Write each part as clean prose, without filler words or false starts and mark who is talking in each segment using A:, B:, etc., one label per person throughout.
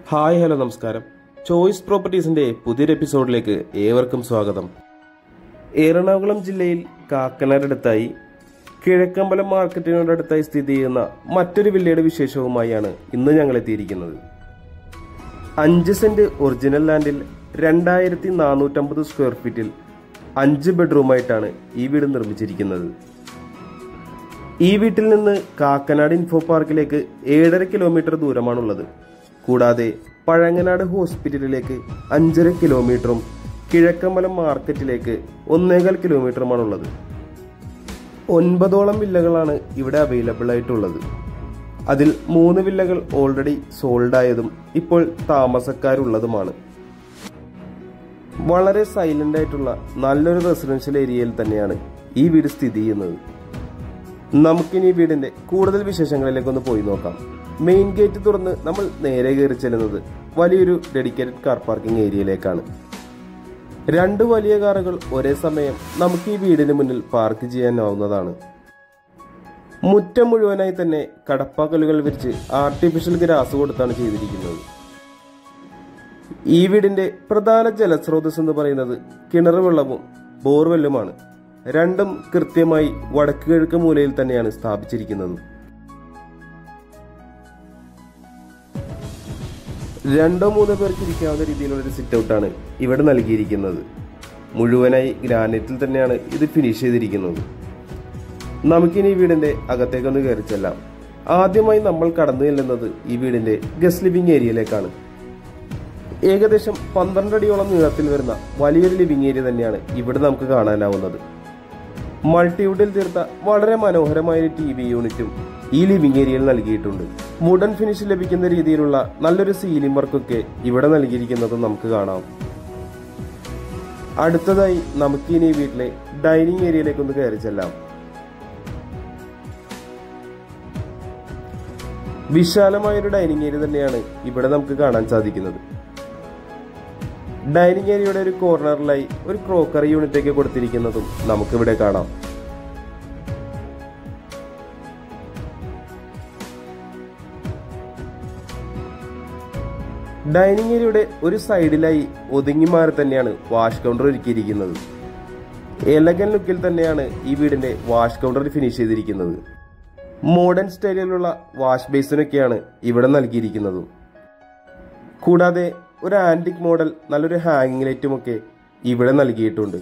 A: Hi hello നമസ്കാരം. Choice പ്രോപ്പർട്ടീസിന്റെ പുതിയൊരു എപ്പിസോഡിലേക്ക് ഏവർക്കും സ്വാഗതം. എറണാകുളം ജില്ലയിൽ കാക്കനാടടുത്തായി കിഴക്കമ്പലം മാർക്കറ്റിനോടടുത്തായി സ്ഥിതി ചെയ്യുന്ന മറ്റൊരു വില്ലയുടെ വിശേഷവുമായാണ് ഇന്ന് ഞങ്ങൾ എത്തിയിരിക്കുന്നത്. 5 സെന്റ് ഒറിജിനൽ ലാൻഡിൽ 2450 സ്ക്വയർ ഫീറ്റിൽ 5 ബെഡ്റൂമായിട്ടാണ് ഈ വീട് നിർമ്മിച്ചിരിക്കുന്നത്. ഈ വീട്ടിൽ നിന്ന് കാക്കനാട് ഇൻഫോ പാർക്കിലേക്ക് 7.5 കിലോമീറ്റർ ദൂരമാണുള്ളത്. കൂടാതെ പഴങ്ങനാട് ഹോസ്പിറ്റലിലേക്ക് 5.5 കിലോമീറ്ററും കിഴക്കമ്പലം മാർക്കറ്റിലേക്ക് 1.25 കിലോമീറ്ററുമാണുള്ളത്. 9ഓളം വില്ലകളാണ് ഇവിടെ അവൈലബിൾ ആയിട്ടുള്ളത്. അതിൽ 3 വില്ലകൾ ഓൾറെഡി സോൾഡ് ആയതും ഇപ്പോൾ താമസക്കാരുള്ളതുമാണ്. വളരെ സൈലന്റ് ആയിട്ടുള്ള നല്ലൊരു റെസിഡൻഷ്യൽ ഏരിയയിൽ തന്നെയാണ് ഈ വീട് സ്ഥിതി ചെയ്യുന്നത്. നമുക്കിനി ഈ വീടിന്റെ കൂടുതൽ വിശേഷങ്ങളിലേക്കൊന്ന് പോയി നോക്കാം. മെയിൻ ഗേറ്റ് തുറന്ന് നമ്മൾ നേരെ കയറി ചെല്ലുന്നത് വലിയൊരു ഡെഡിക്കേറ്റഡ് കാർ പാർക്കിംഗ് ഏരിയയിലേക്കാണ്. 2 വലിയ കാറുകൾ ഒരേ സമയം നമുക്ക് ഈ വീടിന് മുന്നിൽ പാർക്ക് ചെയ്യാനാവുന്നതാണ്. മുറ്റം മുഴുവനായി തന്നെ കടപ്പാക്കലുകൾ വിരിച്ച് ആർട്ടിഫിഷ്യൽ ഗ്രാസ് കൊടുത്താണ് ചെയ്തിരിക്കുന്നത്. ഈ വീടിന്റെ പ്രധാന ജലസ്രോതസ് എന്ന് പറയുന്നത് കിണർ വെള്ളവും ബോർവെല്ലുമാണ്. രണ്ടും കൃത്യമായി വടക്ക് കിഴക്ക് മൂലയിൽ തന്നെയാണ് സ്ഥാപിച്ചിരിക്കുന്നത്. 2-3 പേർക്ക് ഇരിക്കാവുന്ന രീതിയിലുള്ള ഒരു സിറ്റ് ഔട്ടാണ് ഇവിടെ നൽകിയിരിക്കുന്നത്. മുഴുവനായി ഗ്രാനൈറ്റിൽ തന്നെയാണ് ഇത് ഫിനിഷ് ചെയ്തിരിക്കുന്നത്. നമുക്കിനി ഈ വീടിന്റെ അകത്തേക്കൊന്ന് കയറി ചെല്ലാം. ആദ്യമായി നമ്മൾ കടന്നു ചെല്ലുന്നത് ഈ വീടിന്റെ ഗസ്റ്റ് ലിവിംഗ് ഏരിയയിലേക്കാണ്. ഏകദേശം 12 അടിയോളം നീളത്തിൽ വരുന്ന വലിയൊരു ലിവിംഗ് ഏരിയ തന്നെയാണ് ഇവിടെ നമുക്ക് കാണാനാവുന്നത്. മൾട്ടിവുഡിൽ തീർത്ത വളരെ മനോഹരമായ TV യൂണിറ്റും ഈ ലിവിംഗ് ഏരിയയിൽ നൽകിയിട്ടുണ്ട്. വുഡൻ ഫിനിഷ് ലഭിക്കുന്ന രീതിയിലുള്ള നല്ലൊരു സീലിംഗ് വർക്കൊക്കെ ഇവിടെ നൽകിയിരിക്കുന്നത് നമുക്ക് കാണാം. അടുത്തതായി നമുക്ക് ഇനി വീട്ടിലെ ഡൈനിങ് ഏരിയയിലേക്ക് ഒന്ന് കയറി ചെല്ലാം. വിശാലമായൊരു ഡൈനിങ് ഏരിയ തന്നെയാണ് ഇവിടെ നമുക്ക് കാണാൻ സാധിക്കുന്നത്. ഡൈനിങ് ഏരിയയുടെ ഒരു കോർണറിലായി ഒരു ക്രോക്കറി യൂണിറ്റ് ഒക്കെ കൊടുത്തിരിക്കുന്നതും നമുക്കിവിടെ കാണാം. ഡൈനിങ് ഏരിയയുടെ ഒരു സൈഡിലായി ഒതുങ്ങി മാറി തന്നെയാണ് വാഷ് കൗണ്ടർ ഒരുക്കിയിരിക്കുന്നത്. എലഗൻ ലുക്കിൽ തന്നെയാണ് ഈ വീടിന്റെ വാഷ് കൗണ്ടർ ഫിനിഷ് ചെയ്തിരിക്കുന്നത്. മോഡേൺ സ്റ്റൈലിലുള്ള വാഷ് ബേസിനൊക്കെയാണ് ഇവിടെ നൽകിയിരിക്കുന്നത്. കൂടാതെ ഒരു ആന്റിക് മോഡൽ നല്ലൊരു ഹാങ്ങിങ് ലൈറ്റും ഒക്കെ ഇവിടെ നൽകിയിട്ടുണ്ട്.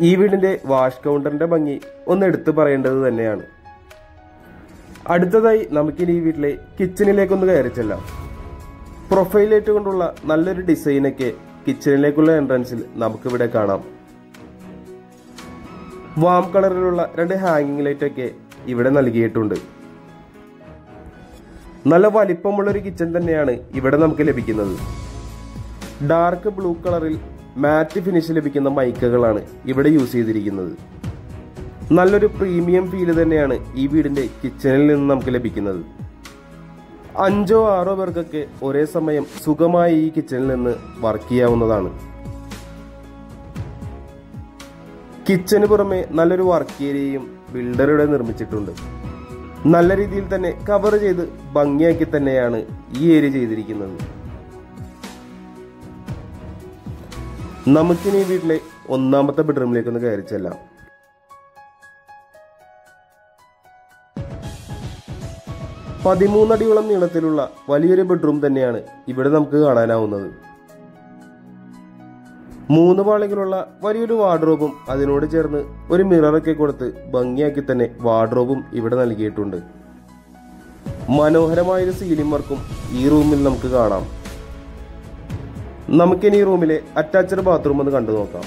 A: ഈ വീടിന്റെ വാഷ് കൗണ്ടറിന്റെ ഭംഗി ഒന്ന് എടുത്തു പറയേണ്ടത് തന്നെയാണ്. അടുത്തതായി നമുക്കിനി ഈ വീട്ടിലെ കിച്ചണിലേക്കൊന്ന് കയറി ചെല്ലാം. പ്രൊഫൈൽ ലൈറ്റ് കൊണ്ടുള്ള നല്ലൊരു ഡിസൈനൊക്കെ കിച്ചണിലേക്കുള്ള എൻട്രൻസിൽ നമുക്കിവിടെ കാണാം. വാം കളറിലുള്ള 2 ഹാങ്ങിങ് ലൈറ്റ് ഒക്കെ ഇവിടെ നൽകിയിട്ടുണ്ട്. നല്ല വലിപ്പമുള്ളൊരു കിച്ചൺ തന്നെയാണ് ഇവിടെ നമുക്ക് ലഭിക്കുന്നത്. ഡാർക്ക് ബ്ലൂ കളറിൽ മാറ്റ് ഫിനിഷ് ലഭിക്കുന്ന മൈക്കകളാണ് ഇവിടെ യൂസ് ചെയ്തിരിക്കുന്നത്. നല്ലൊരു പ്രീമിയം ഫീല് തന്നെയാണ് ഈ വീടിന്റെ കിച്ചണിൽ നിന്ന് നമുക്ക് ലഭിക്കുന്നത്. 5-6 പേർക്കൊക്കെ ഒരേ സമയം സുഖമായി ഈ കിച്ചണിൽ നിന്ന് വർക്ക് ചെയ്യാവുന്നതാണ്. കിച്ചന് പുറമെ നല്ലൊരു വർക്ക് ഏരിയയും ബിൽഡറുടെ നിർമ്മിച്ചിട്ടുണ്ട്. നല്ല രീതിയിൽ തന്നെ കവർ ചെയ്ത് ഭംഗിയാക്കി തന്നെയാണ് ഈ ഏരിയ ചെയ്തിരിക്കുന്നത്. നമുക്കിനി ഈ വീട്ടിലെ 1ാമത്തെ ബെഡ്റൂമിലേക്ക് ഒന്ന് കയറി ചെല്ലാം. അടിയോളം നീളത്തിലുള്ള വലിയൊരു ബെഡ്റൂം തന്നെയാണ് ഇവിടെ നമുക്ക് കാണാനാവുന്നത്. 3 പാളികളുള്ള വലിയൊരു വാർഡ്രോബും അതിനോട് ചേർന്ന് ഒരു മിററൊക്കെ കൊടുത്ത് ഭംഗിയാക്കി തന്നെ വാർഡ്രോബും ഇവിടെ നൽകിയിട്ടുണ്ട്. മനോഹരമായൊരു സീലിംഗ് വർക്കും ഈ റൂമിൽ നമുക്ക് കാണാം. നമുക്കിനി ഈ റൂമിലെ അറ്റാച്ച്ഡ് ബാത്റൂം ഒന്ന് കണ്ടു നോക്കാം.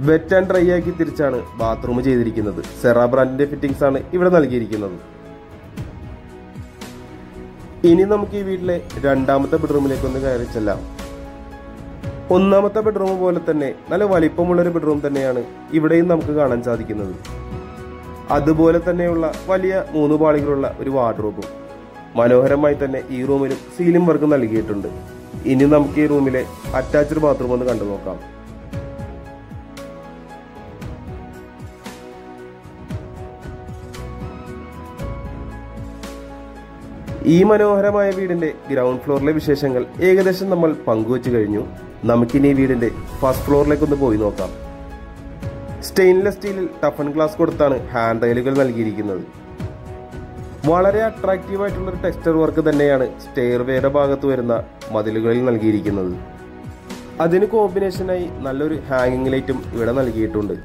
A: വെറ്റ് ആൻഡ് ഡ്രൈ ആക്കി തിരിച്ചാണ് ബാത്റൂം ചെയ്തിരിക്കുന്നത്. സെറ ബ്രാൻഡിന്റെ ഫിറ്റിംഗ്സ് ആണ് ഇവിടെ നൽകിയിരിക്കുന്നത്. ഇനി നമുക്ക് ഈ വീട്ടിലെ 2ാമത്തെ ബെഡ്റൂമിലേക്ക് ഒന്ന് കയറി ചെല്ലാം. 1ാമത്തെ ബെഡ്റൂം പോലെ തന്നെ നല്ല വലിപ്പമുള്ളൊരു ബെഡ്റൂം തന്നെയാണ് ഇവിടെയും നമുക്ക് കാണാൻ സാധിക്കുന്നത്. അതുപോലെ തന്നെയുള്ള വലിയ 3 പാളികളുള്ള ഒരു വാർഡ്രോബും മനോഹരമായി തന്നെ ഈ റൂമിലും സീലിംഗ് വർക്ക് നൽകിയിട്ടുണ്ട്. ഇനി നമുക്ക് ഈ റൂമിലെ അറ്റാച്ച്ഡ് ബാത്റൂം ഒന്ന് കണ്ടു നോക്കാം. ഈ മനോഹരമായ വീടിന്റെ ഗ്രൗണ്ട് ഫ്ലോറിലെ വിശേഷങ്ങൾ ഏകദേശം നമ്മൾ പങ്കുവച്ചു കഴിഞ്ഞു. നമുക്കിനി ഈ വീടിന്റെ ഫസ്റ്റ് ഫ്ലോറിലേക്ക് ഒന്ന് പോയി നോക്കാം. സ്റ്റെയിൻലെസ് സ്റ്റീലിൽ ടഫൻ ഗ്ലാസ് കൊടുത്താണ് ഹാൻഡ് റെയിലുകൾ നൽകിയിരിക്കുന്നത്. വളരെ അട്രാക്റ്റീവ് ആയിട്ടുള്ള ഒരു ടെക്സ്ചർ വർക്ക് തന്നെയാണ് സ്റ്റെയർവേയുടെ ഭാഗത്ത് വരുന്ന മതിലുകളിൽ നൽകിയിരിക്കുന്നത്. അതിന് കോമ്പിനേഷനായി നല്ലൊരു ഹാങ്ങിങ് ലൈറ്റും ഇവിടെ നൽകിയിട്ടുണ്ട്.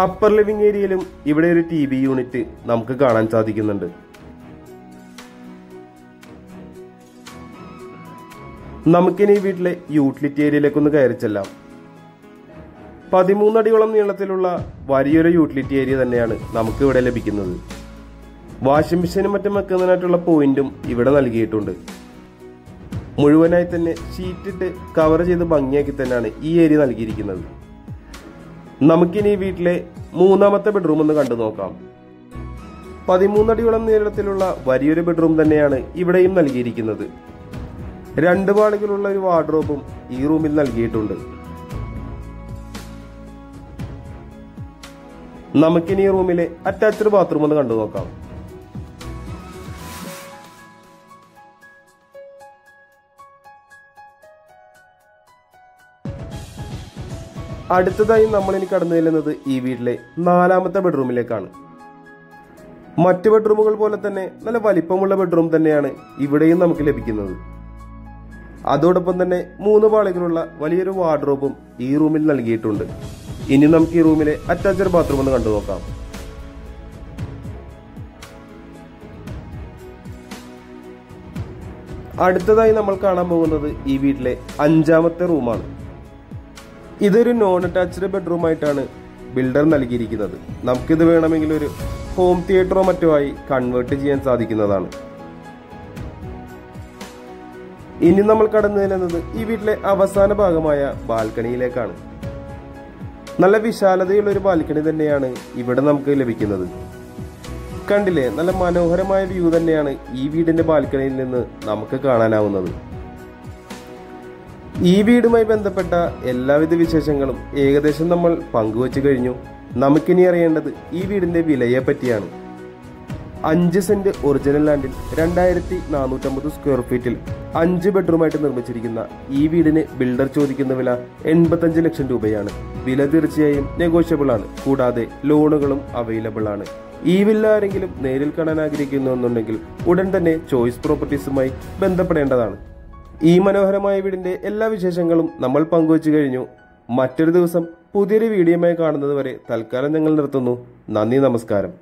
A: അപ്പർ ലിവിംഗ് ഏരിയയിലും ഇവിടെ ഒരു TV യൂണിറ്റ് നമുക്ക് കാണാൻ സാധിക്കുന്നുണ്ട്. നമുക്കിനി ഈ വീട്ടിലെ യൂട്ടിലിറ്റി ഏരിയയിലേക്കൊന്ന് കയറി ചെല്ലാം. 13 അടിയോളം നീളത്തിലുള്ള വലിയൊരു യൂട്ടിലിറ്റി ഏരിയ തന്നെയാണ് നമുക്ക് ഇവിടെ ലഭിക്കുന്നത്. വാഷിംഗ് മെഷീനും മറ്റും വെക്കുന്നതിനായിട്ടുള്ള പോയിന്റും ഇവിടെ നൽകിയിട്ടുണ്ട്. മുഴുവനായി തന്നെ ഷീറ്റിട്ട് കവർ ചെയ്ത് ഭംഗിയാക്കി തന്നെയാണ് ഈ ഏരിയ നൽകിയിരിക്കുന്നത്. നമുക്കിനി ഈ വീട്ടിലെ 3ാമത്തെ ബെഡ്റൂം ഒന്ന് കണ്ടു നോക്കാം. 13 അടിയോളം നീളത്തിലുള്ള വലിയൊരു ബെഡ്റൂം തന്നെയാണ് ഇവിടെയും നൽകിയിരിക്കുന്നത്. 2 പാളികളുള്ള ഒരു വാർഡ്രോബും ഈ റൂമിൽ നൽകിയിട്ടുണ്ട്. നമുക്കിനി ഈ റൂമിലെ അറ്റാച്ച്ഡ് ബാത്റൂം ഒന്ന് കണ്ടു നോക്കാം. അടുത്തതായി നമ്മൾ ഇനി കടന്നു ചെല്ലുന്നത് ഈ വീട്ടിലെ 4ാമത്തെ ബെഡ്റൂമിലേക്കാണ്. മറ്റു ബെഡ്റൂമുകൾ പോലെ തന്നെ നല്ല വലിപ്പമുള്ള ബെഡ്റൂം തന്നെയാണ് ഇവിടെയും നമുക്ക് ലഭിക്കുന്നത്. അതോടൊപ്പം തന്നെ 3 പാളികളുള്ള വലിയൊരു വാർഡ്രോബും ഈ റൂമിൽ നൽകിയിട്ടുണ്ട്. ഇനി നമുക്ക് ഈ റൂമിലെ അറ്റാച്ച്ഡ് ബാത്റൂം ഒന്ന് കണ്ടു നോക്കാം. അടുത്തതായി നമ്മൾ കാണാൻ പോകുന്നത് ഈ വീട്ടിലെ 5ാമത്തെ റൂമാണ്. ഇതൊരു നോൺ അറ്റാച്ച്ഡ് ബെഡ്റൂം ആയിട്ടാണ് ബിൽഡർ നൽകിയിരിക്കുന്നത്. നമുക്കിത് വേണമെങ്കിൽ ഒരു ഹോം തിയേറ്ററോ മറ്റോ ആയി കൺവേർട്ട് ചെയ്യാൻ സാധിക്കുന്നതാണ്. ഇനി നമ്മൾ കടന്നു ചെല്ലുന്നത് ഈ വീട്ടിലെ അവസാന ഭാഗമായ ബാൽക്കണിയിലേക്കാണ്. നല്ല വിശാലതയുള്ള ഒരു ബാൽക്കണി തന്നെയാണ് ഇവിടെ നമുക്ക് ലഭിക്കുന്നത്. കണ്ടില്ലേ, നല്ല മനോഹരമായ വ്യൂ തന്നെയാണ് ഈ വീടിന്റെ ബാൽക്കണിയിൽ നിന്ന് നമുക്ക് കാണാനാവുന്നത്. ഈ വീടുമായി ബന്ധപ്പെട്ട എല്ലാവിധ വിശേഷങ്ങളും ഏകദേശം നമ്മൾ പങ്കുവച്ചു കഴിഞ്ഞു. നമുക്കിനി അറിയേണ്ടത് ഈ വീടിന്റെ വിലയെ പറ്റിയാണ്. 5 സെന്റ് ഒറിജിനൽ ലാൻഡിൽ 2450 സ്ക്വയർ ഫീറ്റിൽ 5 ബെഡ്റൂമായിട്ട് നിർമ്മിച്ചിരിക്കുന്ന ഈ വീടിന് ബിൽഡർ ചോദിക്കുന്ന വില 85 ലക്ഷം രൂപയാണ്. വില തീർച്ചയായും നെഗോഷ്യബിൾ ആണ്. കൂടാതെ ലോണുകളും അവൈലബിൾ ആണ്. ഈ വില്ല ആരെങ്കിലും നേരിൽ കാണാൻ ആഗ്രഹിക്കുന്നുണ്ടെങ്കിൽ ഉടൻ തന്നെ ചോയ്സ് പ്രോപ്പർട്ടീസുമായി ബന്ധപ്പെടേണ്ടതാണ്. ഈ മനോഹരമായ വീടിന്റെ എല്ലാ വിശേഷങ്ങളും നമ്മൾ പങ്കുവച്ചു കഴിഞ്ഞു. മറ്റൊരു ദിവസം പുതിയൊരു വീഡിയോയുമായി കാണുന്നത് വരെ തൽക്കാലം ഞങ്ങൾ നിർത്തുന്നു. നന്ദി, നമസ്കാരം.